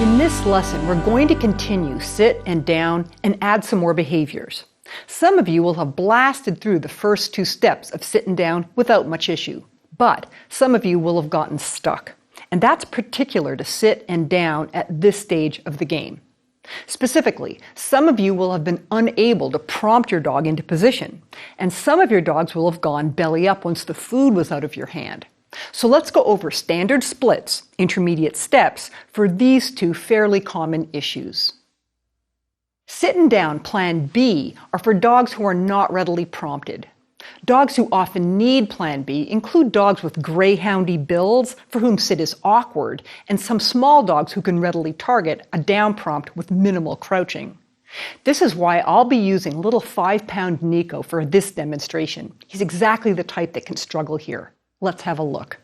In this lesson, we're going to continue sit and down and add some more behaviors. Some of you will have blasted through the first two steps of sitting down without much issue, but some of you will have gotten stuck. And that's particular to sit and down at this stage of the game. Specifically, some of you will have been unable to prompt your dog into position, and some of your dogs will have gone belly up once the food was out of your hand. So let's go over standard splits, intermediate steps, for these two fairly common issues. Sit and down Plan B are for dogs who are not readily prompted. Dogs who often need Plan B include dogs with greyhoundy builds, for whom sit is awkward, and some small dogs who can readily target a down prompt with minimal crouching. This is why I'll be using little 5-pound Nico for this demonstration. He's exactly the type that can struggle here. Let's have a look.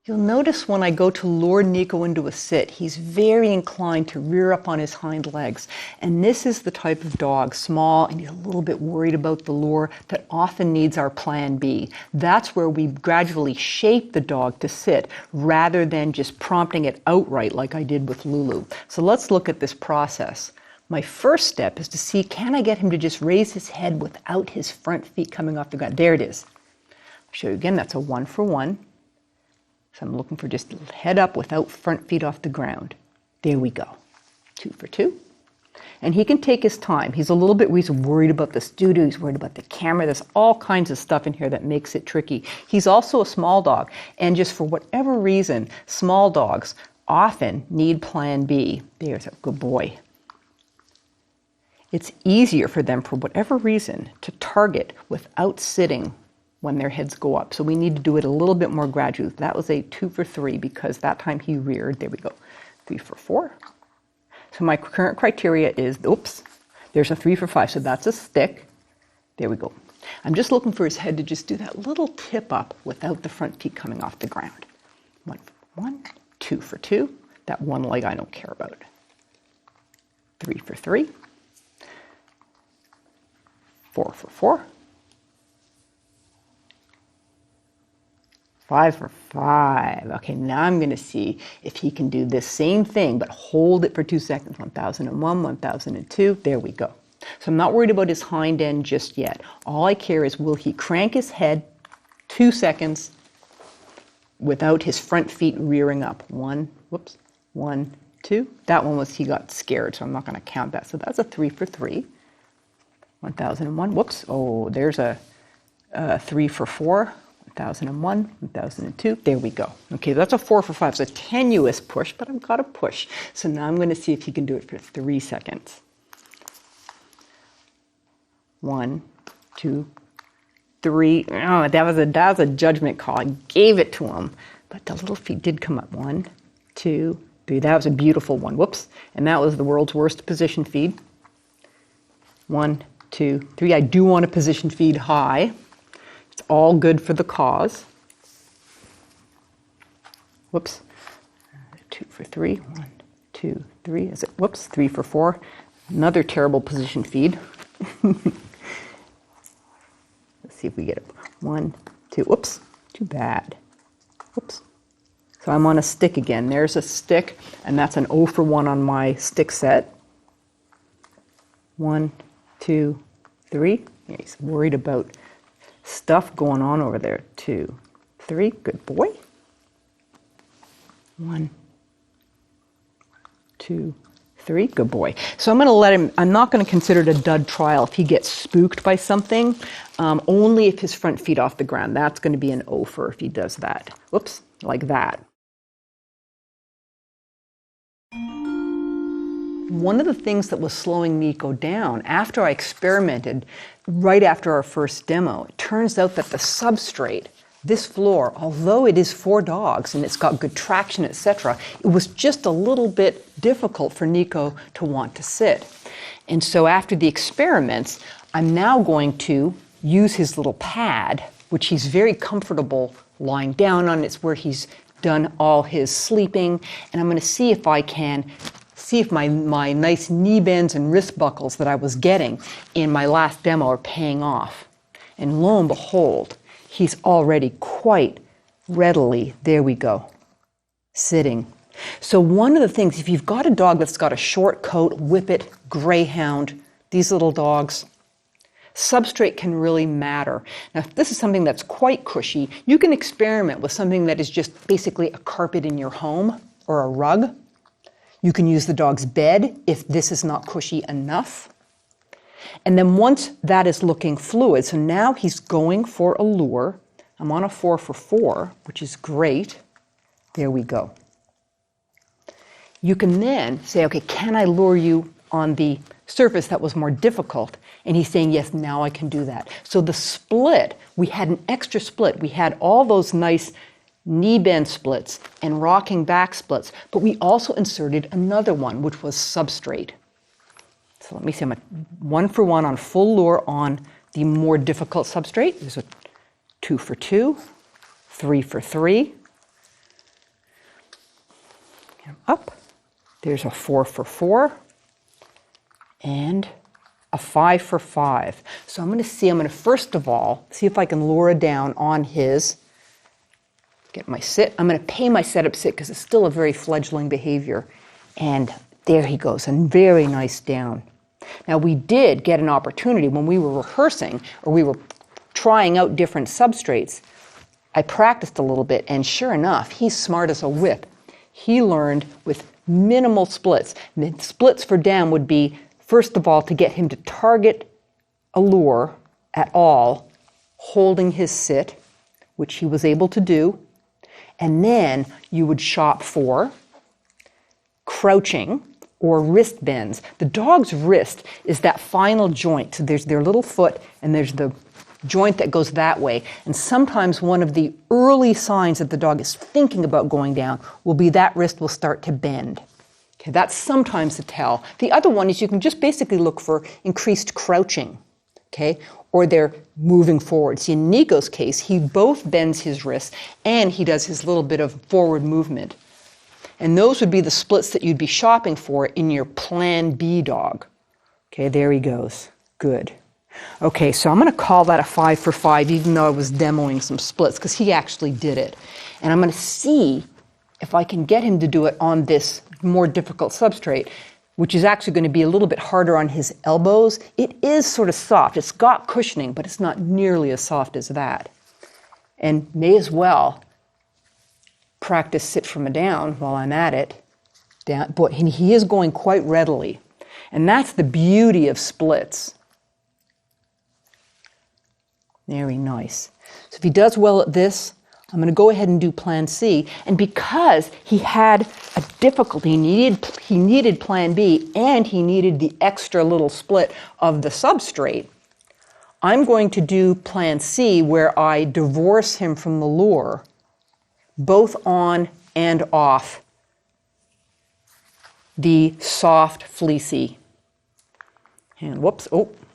You'll notice when I go to lure Nico into a sit, he's very inclined to rear up on his hind legs. And this is the type of dog, small, and he's a little bit worried about the lure, that often needs our Plan B. That's where we gradually shape the dog to sit rather than just prompting it outright like I did with Lulu. So let's look at this process. My first step is to see, can I get him to just raise his head without his front feet coming off the ground? There it is. I'll show you again, that's a 1 for 1. So I'm looking for just head up without front feet off the ground. There we go. 2 for 2. And he can take his time. He's a little bit, he's worried about the studio, he's worried about the camera. There's all kinds of stuff in here that makes it tricky. He's also a small dog. And just for whatever reason, small dogs often need Plan B. There's a good boy. It's easier for them, for whatever reason, to target without sitting when their heads go up. So we need to do it a little bit more gradually. That was a 2 for 3 because that time he reared. There we go. 3 for 4. So my current criteria is, oops, there's a 3 for 5. So that's a stick. There we go. I'm just looking for his head to just do that little tip up without the front feet coming off the ground. 1 for 1, 2 for 2. That one leg I don't care about. 3 for 3. 4 for 4. 5 for 5. Okay, now I'm going to see if he can do this same thing, but hold it for 2 seconds. 1001, 1002. There we go. So I'm not worried about his hind end just yet. All I care is, will he crank his head 2 seconds without his front feet rearing up? 1, 2. That one was, he got scared, so I'm not going to count that. So that's a 3 for 3. 1001. Whoops. Oh, there's a 3 for 4. 1001, 1002. There we go. Okay, that's a 4 for 5. It's a tenuous push, but I've got a push. So now I'm going to see if he can do it for 3 seconds. 1, 2, 3. Oh, that was a judgment call. I gave it to him, but the little feet did come up. 1, 2, 3. That was a beautiful one. Whoops. And that was the world's worst position feed. 1, 2, 3. I do want to position feed high. It's all good for the cause. Whoops. 2 for 3. 1, 2, 3. Is it? Whoops. 3 for 4. Another terrible position feed. Let's see if we get it. 1, 2. Whoops. Too bad. Whoops. So I'm on a stick again. There's a stick, and that's an 0 for 1 on my stick set. 1, 2, 3. Yeah, he's worried about stuff going on over there. 2, 3. Good boy. 1, 2, 3. Good boy. So I'm going to let him, I'm not going to consider it a dud trial if he gets spooked by something, only if his front feet off the ground. That's going to be an 0 for if he does that. Whoops, like that. One of the things that was slowing Nico down after I experimented right after our first demo, it turns out that the substrate, this floor, although it is for dogs and it's got good traction, etc., it was just a little bit difficult for Nico to want to sit. And so after the experiments, I'm now going to use his little pad, which he's very comfortable lying down on. It's where he's done all his sleeping. And I'm going to see if I can see if my nice knee bends and wrist buckles that I was getting in my last demo are paying off. And lo and behold, he's already quite readily. There we go. Sitting. So one of the things, if you've got a dog that's got a short coat, Whippet, Greyhound, these little dogs, substrate can really matter. Now, if this is something that's quite cushy, you can experiment with something that is just basically a carpet in your home or a rug. You can use the dog's bed if this is not cushy enough. And then once that is looking fluid, so now he's going for a lure. I'm on a 4 for 4, which is great. There we go. You can then say, okay, can I lure you on the surface that was more difficult? And he's saying, yes, now I can do that. So the split, we had an extra split. We had all those nice knee bend splits and rocking back splits, but we also inserted another one, which was substrate. So let me see, I'm 1 for 1 on full lure on the more difficult substrate. There's a 2 for 2, 3 for 3. Up. There's a 4 for 4 and a 5 for 5. So I'm going to first of all see if I can lure down on his, get my sit. I'm going to pay my setup sit because it's still a very fledgling behavior. And there he goes, and very nice down. Now we did get an opportunity when we were rehearsing or we were trying out different substrates. I practiced a little bit, and sure enough, he's smart as a whip. He learned with minimal splits. The splits for down would be, first of all, to get him to target a lure at all, holding his sit, which he was able to do. And then you would shop for crouching or wrist bends. The dog's wrist is that final joint. So there's their little foot and there's the joint that goes that way. And sometimes one of the early signs that the dog is thinking about going down will be that wrist will start to bend. Okay, that's sometimes the tell. The other one is you can just basically look for increased crouching, okay, or they're moving forward. See, in Nico's case, he both bends his wrist and he does his little bit of forward movement. And those would be the splits that you'd be shopping for in your Plan B dog. Okay, there he goes. Good. Okay, so I'm going to call that a 5 for 5, even though I was demoing some splits, because he actually did it. And I'm going to see if I can get him to do it on this more difficult substrate, which is actually going to be a little bit harder on his elbows. It is sort of soft. It's got cushioning, but it's not nearly as soft as that. And may as well practice sit from a down while I'm at it. Down, boy, he is going quite readily. And that's the beauty of splits. Very nice. So if he does well at this, I'm going to go ahead and do Plan C. And because he had a difficulty, he needed Plan B and he needed the extra little split of the substrate, I'm going to do Plan C where I divorce him from the lure, both on and off the soft, fleecy. And whoops,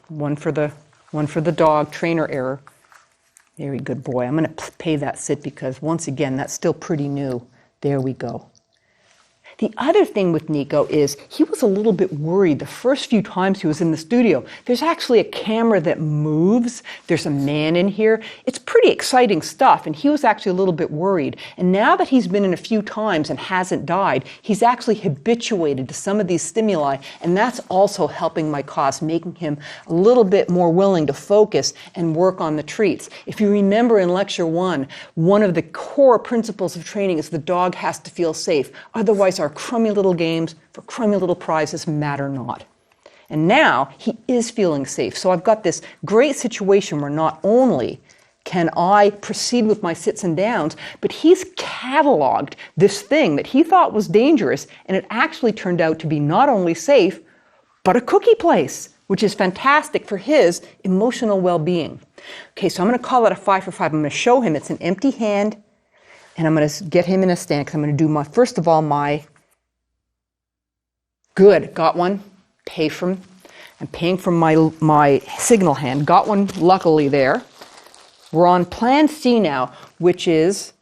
one for the dog, trainer error. Very good boy. I'm going to pay that sit because, once again, that's still pretty new. There we go. The other thing with Nico is he was a little bit worried the first few times he was in the studio. There's actually a camera that moves. There's a man in here. It's pretty exciting stuff, and he was actually a little bit worried. And now that he's been in a few times and hasn't died, he's actually habituated to some of these stimuli, and that's also helping my cause, making him a little bit more willing to focus and work on the treats. If you remember in Lecture 1, one of the core principles of training is the dog has to feel safe. Otherwise, our crummy little games for crummy little prizes matter not. And now he is feeling safe. So I've got this great situation where not only can I proceed with my sits and downs, but he's cataloged this thing that he thought was dangerous, and it actually turned out to be not only safe, but a cookie place, which is fantastic for his emotional well-being. Okay, so I'm going to call it a 5 for 5. I'm going to show him it's an empty hand, and I'm going to get him in a stand because I'm going to do first of all my good, got one, I'm paying from my signal hand, got one luckily there. We're on Plan C now, which is,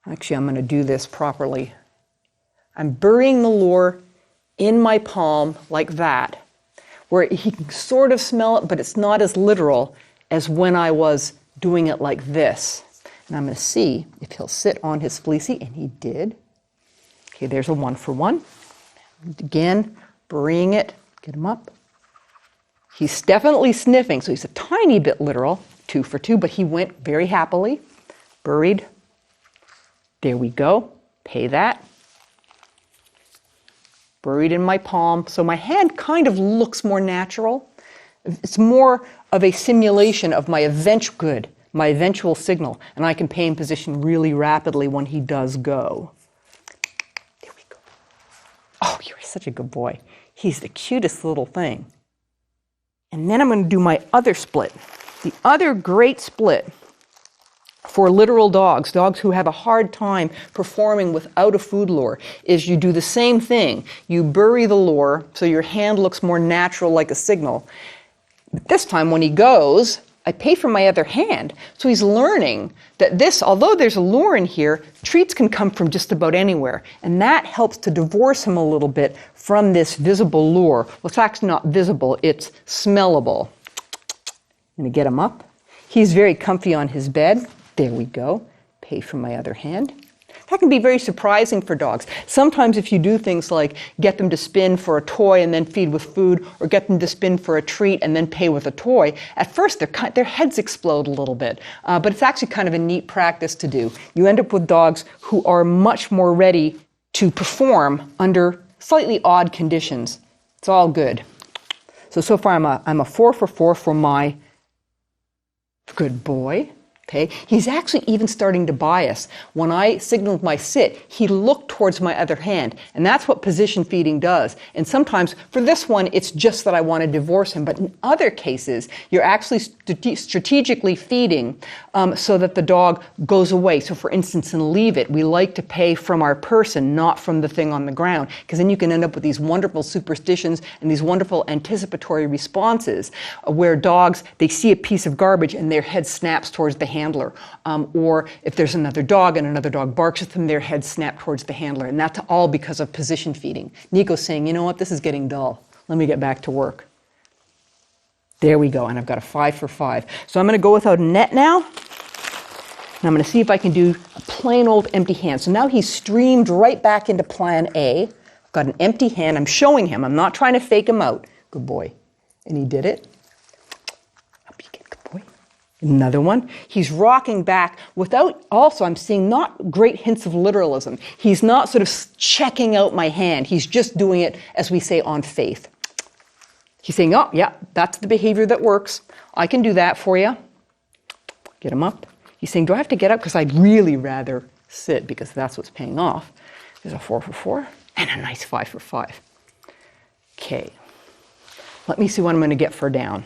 actually I'm going to do this properly. I'm burying the lure in my palm like that, where he can sort of smell it, but it's not as literal as when I was doing it like this. And I'm going to see if he'll sit on his fleecy, and he did. Okay, there's a 1 for 1. Again, burying it, get him up. He's definitely sniffing, so he's a tiny bit literal, 2 for 2, but he went very happily. Buried. There we go. Pay that. Buried in my palm. So my hand kind of looks more natural. It's more of a simulation of my eventual signal, and I can pay in position really rapidly when he does go. There we go. Oh, you're such a good boy. He's the cutest little thing. And then I'm going to do my other split. The other great split for literal dogs who have a hard time performing without a food lure, is you do the same thing. You bury the lure so your hand looks more natural like a signal. This time when he goes, I pay for my other hand. So he's learning that although there's a lure in here, treats can come from just about anywhere. And that helps to divorce him a little bit from this visible lure. Well, it's actually not visible, it's smellable. I'm going to get him up. He's very comfy on his bed. There we go. Pay for my other hand. That can be very surprising for dogs. Sometimes if you do things like get them to spin for a toy and then feed with food, or get them to spin for a treat and then pay with a toy, at first their heads explode a little bit. But it's actually kind of a neat practice to do. You end up with dogs who are much more ready to perform under slightly odd conditions. It's all good. So far I'm a 4 for 4 for my good boy. Okay, he's actually even starting to bias. When I signaled my sit, he looked towards my other hand, and that's what position feeding does. And sometimes, for this one, it's just that I want to divorce him, but in other cases, you're actually strategically feeding so that the dog goes away. So for instance, in Leave It, we like to pay from our person, not from the thing on the ground, because then you can end up with these wonderful superstitions and these wonderful anticipatory responses where dogs, they see a piece of garbage and their head snaps towards the handler. Or if there's another dog and another dog barks at them, their heads snap towards the handler. And that's all because of position feeding. Nico's saying, you know what, this is getting dull. Let me get back to work. There we go, and I've got a 5 for 5. So I'm going to go without a net now. And I'm going to see if I can do a plain old empty hand. So now he's streamed right back into plan A. I've got an empty hand. I'm showing him. I'm not trying to fake him out. Good boy. And he did it. Another one. He's rocking back without, also I'm seeing not great hints of literalism. He's not sort of checking out my hand. He's just doing it, as we say, on faith. He's saying, oh, yeah, that's the behavior that works. I can do that for you. Get him up. He's saying, do I have to get up? Because I'd really rather sit, because that's what's paying off. There's a 4 for 4 and a nice 5 for 5. Okay. Let me see what I'm going to get for down.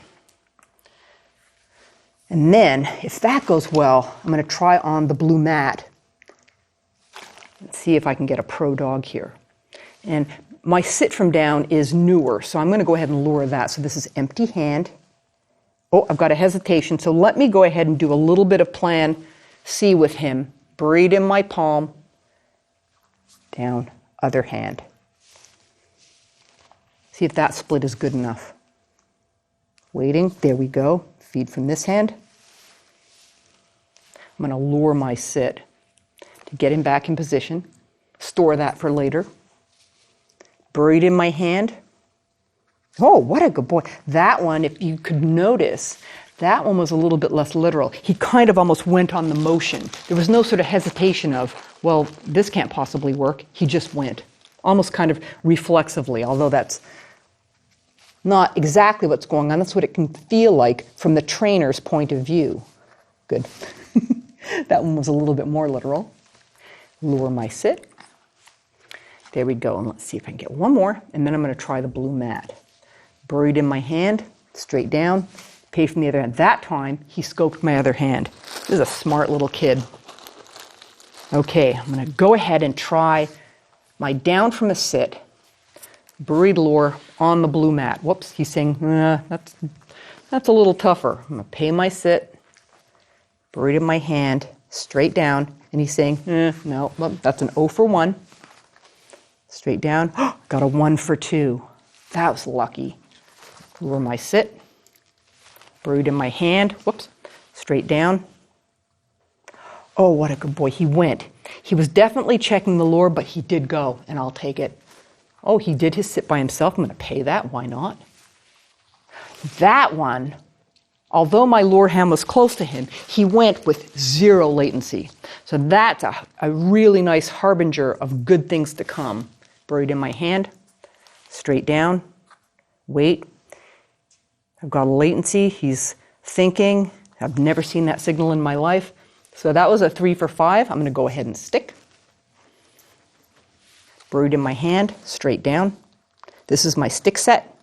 And then, if that goes well, I'm going to try on the blue mat and see if I can get a pro dog here. And my sit from down is newer, so I'm going to go ahead and lure that. So this is empty hand. Oh, I've got a hesitation, so let me go ahead and do a little bit of plan C with him. Buried in my palm, down, other hand. See if that split is good enough. Waiting, there we go. Feed from this hand. I'm going to lure my sit to get him back in position. Store that for later. Buried in my hand. Oh, what a good boy. That one, if you could notice, that one was a little bit less literal. He kind of almost went on the motion. There was no sort of hesitation of, well, this can't possibly work. He just went. Almost kind of reflexively, although that's not exactly what's going on. That's what it can feel like from the trainer's point of view. Good. That one was a little bit more literal. Lure my sit. There we go. And let's see if I can get one more. And then I'm going to try the blue mat. Buried in my hand, straight down, pay from the other hand. That time, he scoped my other hand. This is a smart little kid. Okay, I'm going to go ahead and try my down from a sit, buried lure on the blue mat. Whoops, he's saying, that's a little tougher. I'm going to pay my sit, buried in my hand, straight down, and he's saying, no, well, that's an 0 for 1. Straight down, got a 1 for 2. That was lucky. Lure my sit, buried in my hand, whoops, straight down. Oh, what a good boy. He went. He was definitely checking the lure, but he did go, and I'll take it. Oh, he did his sit by himself. I'm going to pay that. Why not? That one, although my lure hand was close to him, he went with 0 latency. So that's a really nice harbinger of good things to come. Buried in my hand, straight down, wait. I've got a latency. He's thinking. I've never seen that signal in my life. So that was a 3 for 5. I'm going to go ahead and stick. Buried in my hand, straight down. This is my stick set.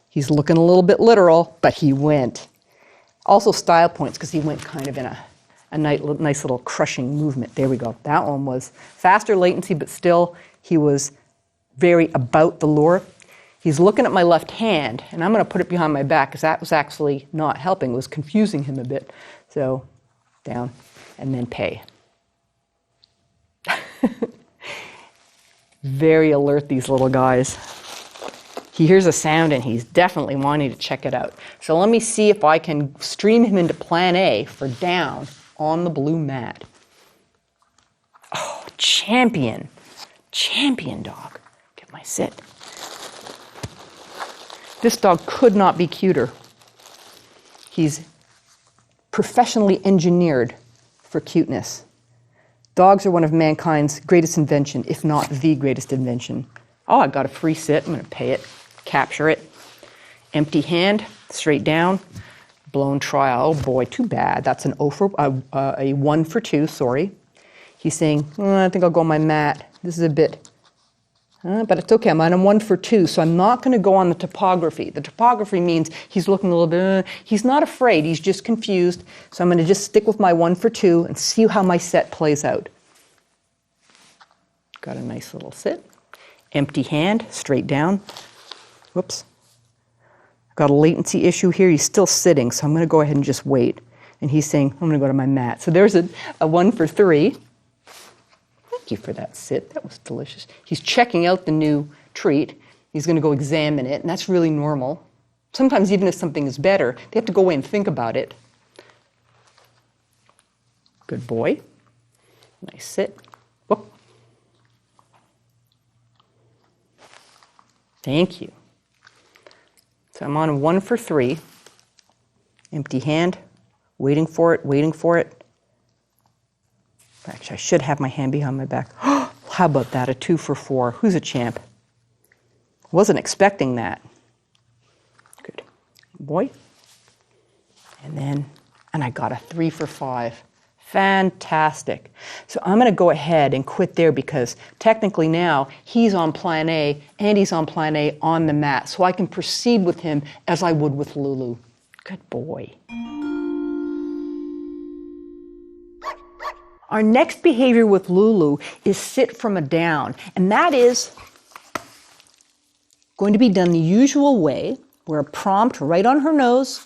He's looking a little bit literal, but he went. Also style points, because he went kind of in a nice little crushing movement. There we go. That one was faster latency, but still he was very about the lure. He's looking at my left hand, and I'm going to put it behind my back, because that was actually not helping. It was confusing him a bit. So down, and then pay. Very alert, these little guys. He hears a sound and he's definitely wanting to check it out. So let me see if I can stream him into plan A for down on the blue mat. Oh, champion. Champion dog. Get my sit. This dog could not be cuter. He's professionally engineered for cuteness. Dogs are one of mankind's greatest invention, if not the greatest invention. Oh, I got a free sit. I'm going to pay it. Capture it. Empty hand, straight down. Blown trial. Oh boy, too bad. That's a 1 for 2, sorry. He's saying, I think I'll go on my mat. This is a bit, but it's okay. I'm on a 1 for 2, so I'm not going to go on the topography. The topography means he's looking a little bit, he's not afraid, he's just confused. So I'm going to just stick with my 1 for 2 and see how my set plays out. Got a nice little sit. Empty hand, straight down. Whoops. Got a latency issue here. He's still sitting, so I'm going to go ahead and just wait. And he's saying, I'm going to go to my mat. So there's a 1 for 3. Thank you for that sit. That was delicious. He's checking out the new treat. He's going to go examine it, and that's really normal. Sometimes even if something is better, they have to go away and think about it. Good boy. Nice sit. Whoop. Thank you. So I'm on a 1 for 3. Empty hand. Waiting for it, waiting for it. Actually, I should have my hand behind my back. How about that? A 2 for 4. Who's a champ? Wasn't expecting that. Good. Boy. And I got a 3 for 5. Fantastic. So I'm going to go ahead and quit there because technically now he's on plan A and he's on plan A on the mat. So I can proceed with him as I would with Lulu. Good boy. Our next behavior with Lulu is sit from a down. And that is going to be done the usual way, where a prompt right on her nose,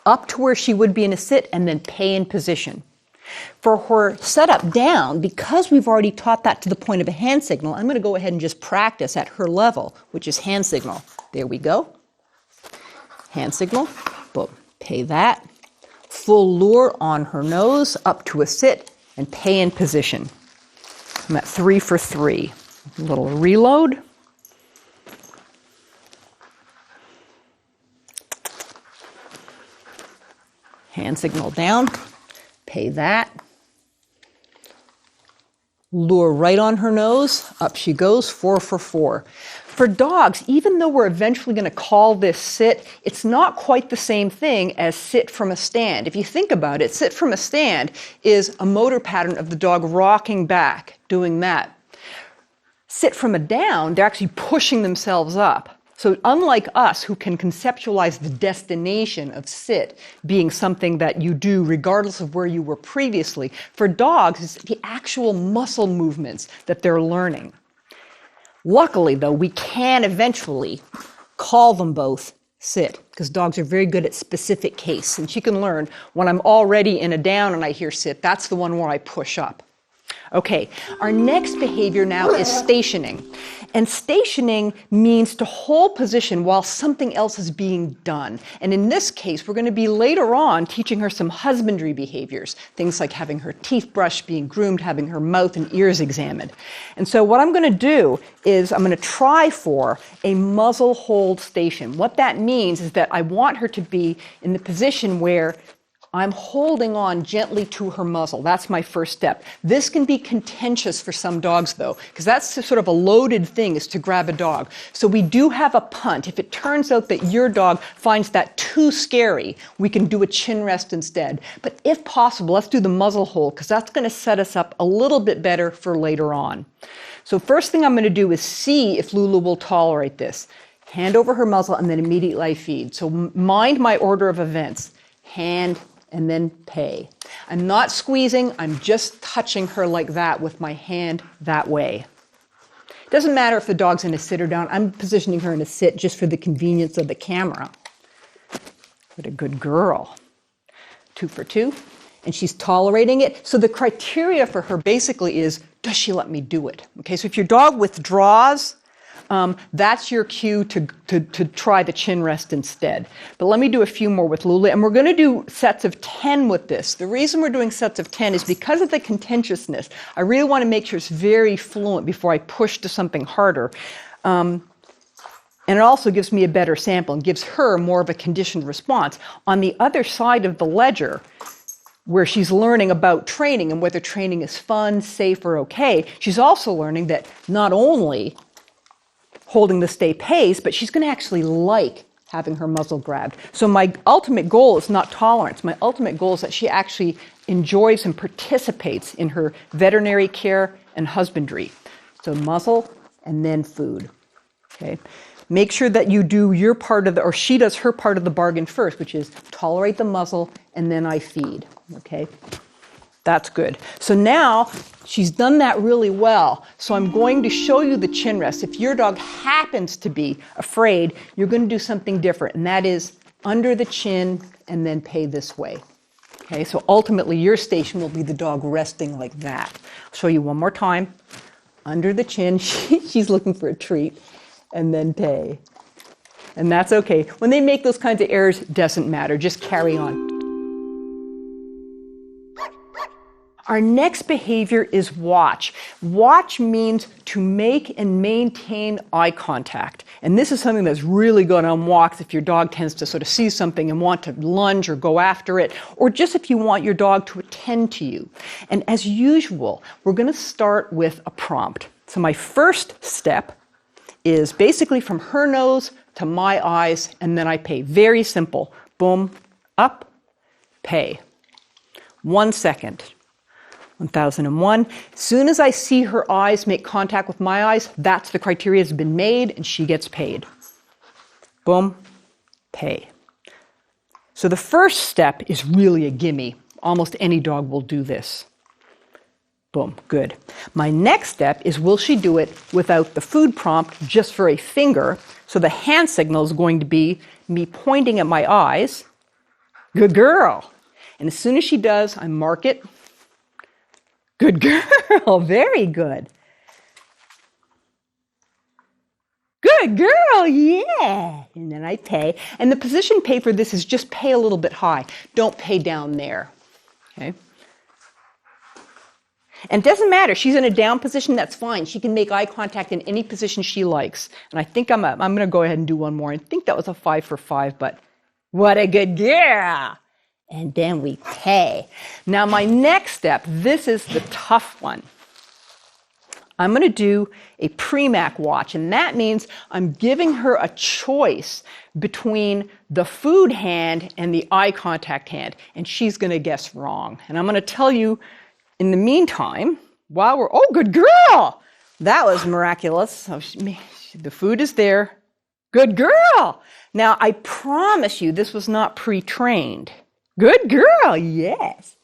up to where she would be in a sit, and then pay in position. For her setup down, because we've already taught that to the point of a hand signal, I'm going to go ahead and just practice at her level, which is hand signal. There we go. Hand signal. Boom. Pay that. Full lure on her nose, up to a sit, and pay in position. I'm at 3 for 3. A little reload. Hand signal down. Pay that. Lure right on her nose. Up she goes, 4 for 4. For dogs, even though we're eventually going to call this sit, it's not quite the same thing as sit from a stand. If you think about it, sit from a stand is a motor pattern of the dog rocking back, doing that. Sit from a down, they're actually pushing themselves up. So unlike us, who can conceptualize the destination of sit being something that you do regardless of where you were previously, for dogs, it's the actual muscle movements that they're learning. Luckily, though, we can eventually call them both sit, because dogs are very good at specific case. And she can learn when I'm already in a down and I hear sit, that's the one where I push up. Okay, our next behavior now is stationing. And stationing means to hold position while something else is being done. And in this case, we're going to be later on teaching her some husbandry behaviors, things like having her teeth brushed, being groomed, having her mouth and ears examined. And so what I'm going to do is I'm going to try for a muzzle hold station. What that means is that I want her to be in the position where I'm holding on gently to her muzzle. That's my first step. This can be contentious for some dogs, though, because that's sort of a loaded thing, is to grab a dog. So we do have a punt. If it turns out that your dog finds that too scary, we can do a chin rest instead. But if possible, let's do the muzzle hold, because that's going to set us up a little bit better for later on. So first thing I'm going to do is see if Lulu will tolerate this. Hand over her muzzle, and then immediately I feed. So mind my order of events. Hand, and then pay. I'm not squeezing, I'm just touching her like that with my hand that way. It doesn't matter if the dog's in a sit or down, I'm positioning her in a sit just for the convenience of the camera. What a good girl. 2 for 2, and she's tolerating it. So the criteria for her basically is, does she let me do it? Okay, so if your dog withdraws, that's your cue to try the chin rest instead. But let me do a few more with Lulu. And we're going to do sets of 10 with this. The reason we're doing sets of 10 is because of the contentiousness. I really want to make sure it's very fluent before I push to something harder. And it also gives me a better sample and gives her more of a conditioned response. On the other side of the ledger, where she's learning about training and whether training is fun, safe, or okay, she's also learning that not only holding the stay pays, but she's going to actually like having her muzzle grabbed. So my ultimate goal is not tolerance. My ultimate goal is that she actually enjoys and participates in her veterinary care and husbandry. So muzzle and then food. Okay. Make sure that you do your part of the, or she does her part of the bargain first, which is tolerate the muzzle and then I feed. Okay. That's good. So now she's done that really well. So I'm going to show you the chin rest. If your dog happens to be afraid, you're going to do something different, and that is under the chin and then pay this way. Okay, so ultimately your station will be the dog resting like that. I'll show you one more time. Under the chin, she's looking for a treat, and then pay. And that's okay. When they make those kinds of errors, it doesn't matter. Just carry on. Our next behavior is watch. Watch means to make and maintain eye contact. And this is something that's really good on walks if your dog tends to sort of see something and want to lunge or go after it, or just if you want your dog to attend to you. And as usual, we're going to start with a prompt. So my first step is basically from her nose to my eyes, and then I pay. Very simple. Boom, up, pay. 1 second. 1001. As soon as I see her eyes make contact with my eyes, that's the criteria has been made and she gets paid. Boom, pay. So the first step is really a gimme. Almost any dog will do this. Boom, good. My next step is, will she do it without the food prompt, just for a finger? So the hand signal is going to be me pointing at my eyes. Good girl. And as soon as she does, I mark it. Good girl, very good. Good girl, yeah. And then I pay. And the position pay for this is just pay a little bit high. Don't pay down there, okay? And it doesn't matter. She's in a down position, that's fine. She can make eye contact in any position she likes. And I think I'm going to go ahead and do one more. I think that was a 5 for 5, but what a good girl. And then we pay. Now my next step, this is the tough one. I'm going to do a Premack watch, and that means I'm giving her a choice between the food hand and the eye contact hand, and she's going to guess wrong. And I'm going to tell you in the meantime, while we're, oh, good girl! That was miraculous. Oh, the food is there. Good girl! Now I promise you this was not pre-trained. Good girl, yes.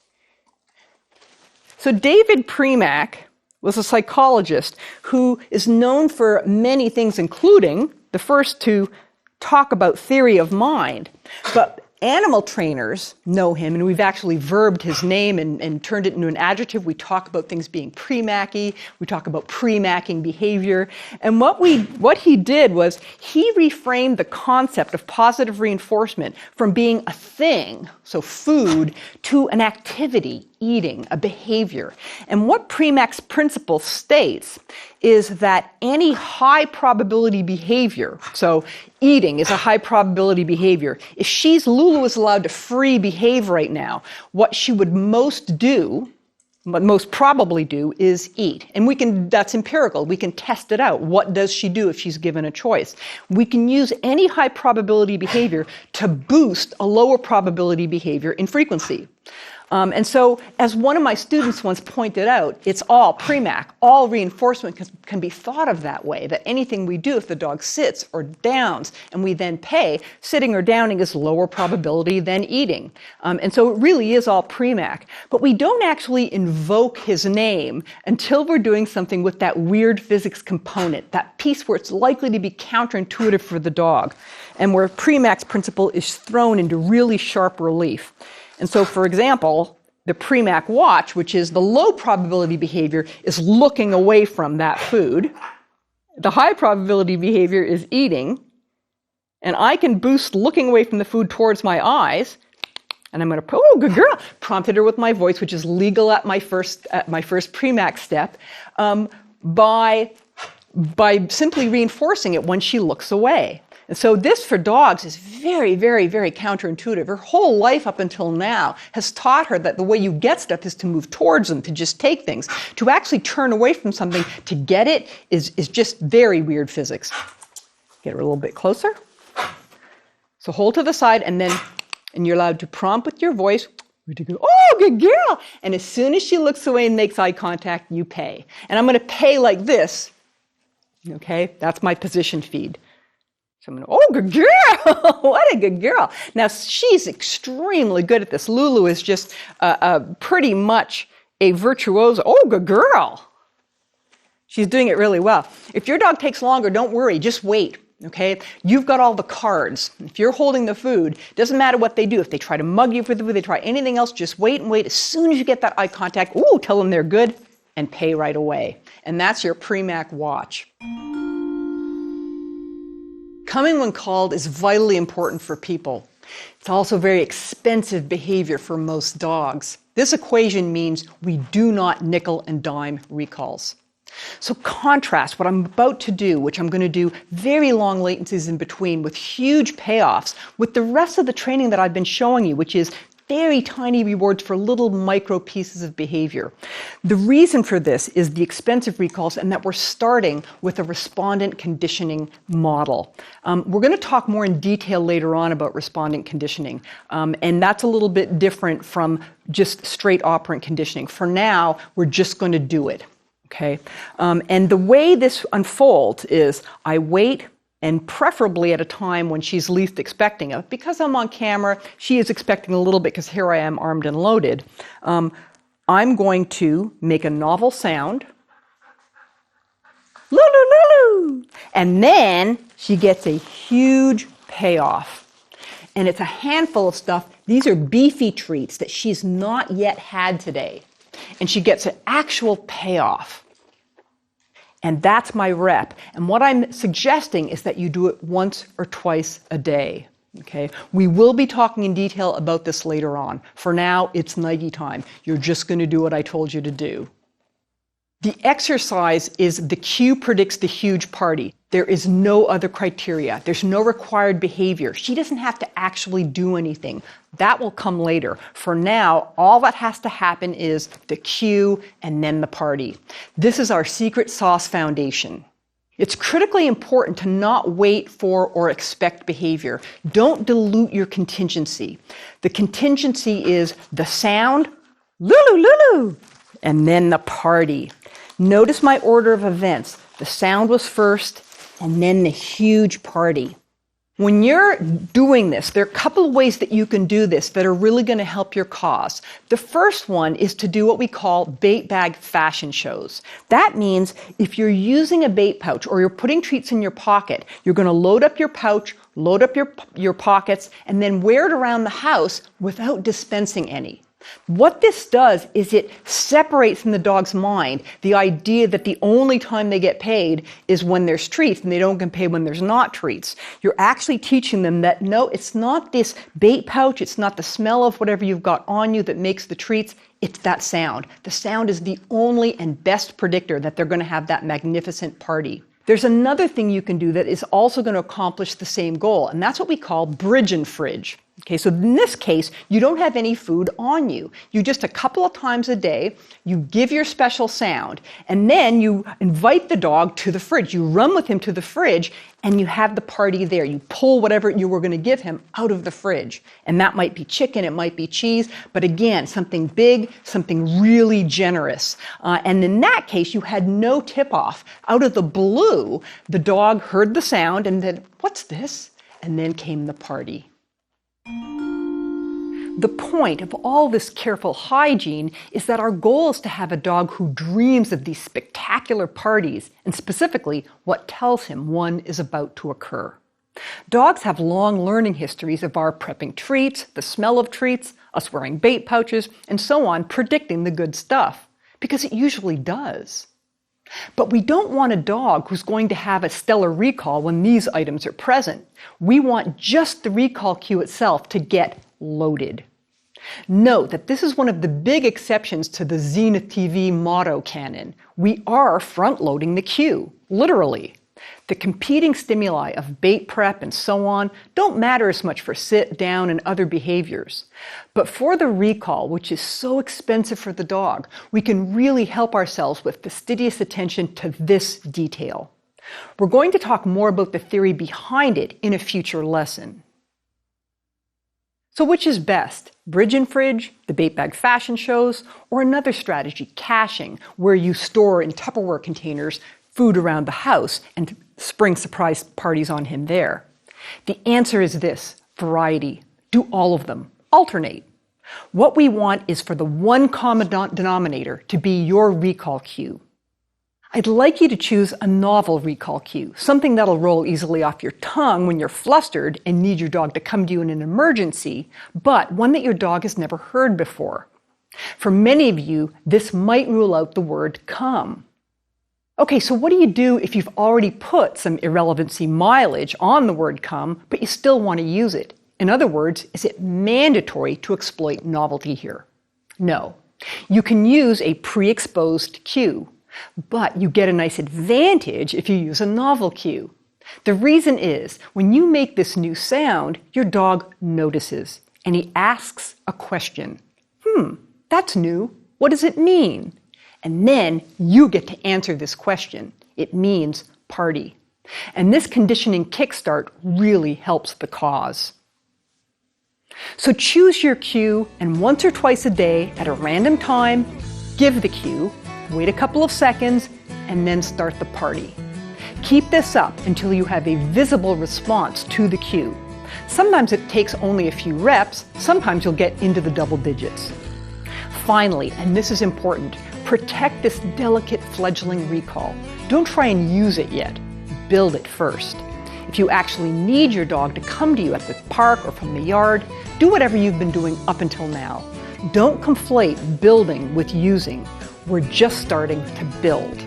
So David Premack was a psychologist who is known for many things, including the first to talk about theory of mind. But Animal trainers know him, and we've actually verbed his name and turned it into an adjective. We talk about things being pre-macky. We talk about pre-macking behavior. And what he did was he reframed the concept of positive reinforcement from being a thing, so food, to an activity, eating, a behavior. And what Premack's principle states is that any high probability behavior, so eating is a high probability behavior, if Lulu is allowed to free behave right now, what she would most probably do is eat. And that's empirical. We can test it out. What does she do if she's given a choice? We can use any high probability behavior to boost a lower probability behavior in frequency. And so, as one of my students once pointed out, it's all Premack. All reinforcement can be thought of that way, that anything we do, if the dog sits or downs and we then pay, sitting or downing is lower probability than eating. And so it really is all Premack. But we don't actually invoke his name until we're doing something with that weird physics component, that piece where it's likely to be counterintuitive for the dog, and where Premack's principle is thrown into really sharp relief. And so, for example, the Premack watch, which is the low probability behavior, is looking away from that food. The high probability behavior is eating. And I can boost looking away from the food towards my eyes. And I'm going to, oh, good girl, prompted her with my voice, which is legal at my first Premack step, by simply reinforcing it when she looks away. And so this, for dogs, is very, very, very counterintuitive. Her whole life up until now has taught her that the way you get stuff is to move towards them, to just take things. To actually turn away from something to get it is just very weird physics. Get her a little bit closer. So hold to the side, and you're allowed to prompt with your voice. Oh, good girl! And as soon as she looks away and makes eye contact, you pay. And I'm going to pay like this. Okay, that's my position feed. So I'm going to, oh, good girl! What a good girl. Now, she's extremely good at this. Lulu is just pretty much a virtuoso. Oh, good girl. She's doing it really well. If your dog takes longer, don't worry. Just wait, okay? You've got all the cards. If you're holding the food, it doesn't matter what they do. If they try to mug you for the food, they try anything else, just wait and wait. As soon as you get that eye contact, ooh, tell them they're good and pay right away. And that's your Premack watch. Coming when called is vitally important for people. It's also very expensive behavior for most dogs. This equation means we do not nickel and dime recalls. So contrast what I'm about to do, which I'm going to do very long latencies in between with huge payoffs, with the rest of the training that I've been showing you, which is very tiny rewards for little micro pieces of behavior. The reason for this is the expensive recalls and that we're starting with a respondent conditioning model. We're going to talk more in detail later on about respondent conditioning, and that's a little bit different from just straight operant conditioning. For now, we're just going to do it. Okay? And the way this unfolds is I wait, and preferably at a time when she's least expecting it. Because I'm on camera, she is expecting a little bit because here I am armed and loaded. I'm going to make a novel sound. Lulu, Lulu! And then she gets a huge payoff. And it's a handful of stuff. These are beefy treats that she's not yet had today. And she gets an actual payoff. And that's my rep. And what I'm suggesting is that you do it once or twice a day. Okay? We will be talking in detail about this later on. For now, it's nighty time. You're just going to do what I told you to do. The exercise is the cue predicts the huge party. There is no other criteria. There's no required behavior. She doesn't have to actually do anything. That will come later. For now, all that has to happen is the cue and then the party. This is our secret sauce foundation. It's critically important to not wait for or expect behavior. Don't dilute your contingency. The contingency is the sound, Lulu, Lulu, and then the party. Notice my order of events. The sound was first, and then the huge party. When you're doing this, there are a couple of ways that you can do this that are really going to help your cause. The first one is to do what we call bait bag fashion shows. That means if you're using a bait pouch or you're putting treats in your pocket, you're going to load up your pouch, load up your pockets, and then wear it around the house without dispensing any. What this does is it separates from the dog's mind the idea that the only time they get paid is when there's treats and they don't get paid when there's not treats. You're actually teaching them that no, it's not this bait pouch, it's not the smell of whatever you've got on you that makes the treats, it's that sound. The sound is the only and best predictor that they're going to have that magnificent party. There's another thing you can do that is also going to accomplish the same goal, and that's what we call bridge and fridge. Okay, so in this case, you don't have any food on you. You just a couple of times a day, you give your special sound, and then you invite the dog to the fridge. You run with him to the fridge, and you have the party there. You pull whatever you were going to give him out of the fridge. And that might be chicken, it might be cheese, but again, something big, something really generous. And in that case, you had no tip-off. Out of the blue, the dog heard the sound and then, "What's this?" And then came the party. The point of all this careful hygiene is that our goal is to have a dog who dreams of these spectacular parties, and specifically what tells him one is about to occur. Dogs have long learning histories of our prepping treats, the smell of treats, us wearing bait pouches, and so on, predicting the good stuff, because it usually does. But we don't want a dog who's going to have a stellar recall when these items are present. We want just the recall cue itself to get loaded. Note that this is one of the big exceptions to the Zenith TV motto canon. We are front-loading the cue, literally. The competing stimuli of bait prep and so on don't matter as much for sit, down, and other behaviors. But for the recall, which is so expensive for the dog, we can really help ourselves with fastidious attention to this detail. We're going to talk more about the theory behind it in a future lesson. So which is best, bridge and fridge, the bait bag fashion shows, or another strategy, caching, where you store in Tupperware containers food around the house and spring surprise parties on him there? The answer is this: variety. Do all of them. Alternate. What we want is for the one common denominator to be your recall cue. I'd like you to choose a novel recall cue, something that'll roll easily off your tongue when you're flustered and need your dog to come to you in an emergency, but one that your dog has never heard before. For many of you, this might rule out the word come. Okay, so what do you do if you've already put some irrelevancy mileage on the word come, but you still want to use it? In other words, is it mandatory to exploit novelty here? No. You can use a pre-exposed cue, but you get a nice advantage if you use a novel cue. The reason is, when you make this new sound, your dog notices, and he asks a question. That's new. What does it mean? And then you get to answer this question. It means party. And this conditioning kickstart really helps the cause. So choose your cue, and once or twice a day at a random time, give the cue, wait a couple of seconds, and then start the party. Keep this up until you have a visible response to the cue. Sometimes it takes only a few reps, sometimes you'll get into the double digits. Finally, and this is important, protect this delicate fledgling recall. Don't try and use it yet. Build it first. If you actually need your dog to come to you at the park or from the yard, do whatever you've been doing up until now. Don't conflate building with using. We're just starting to build.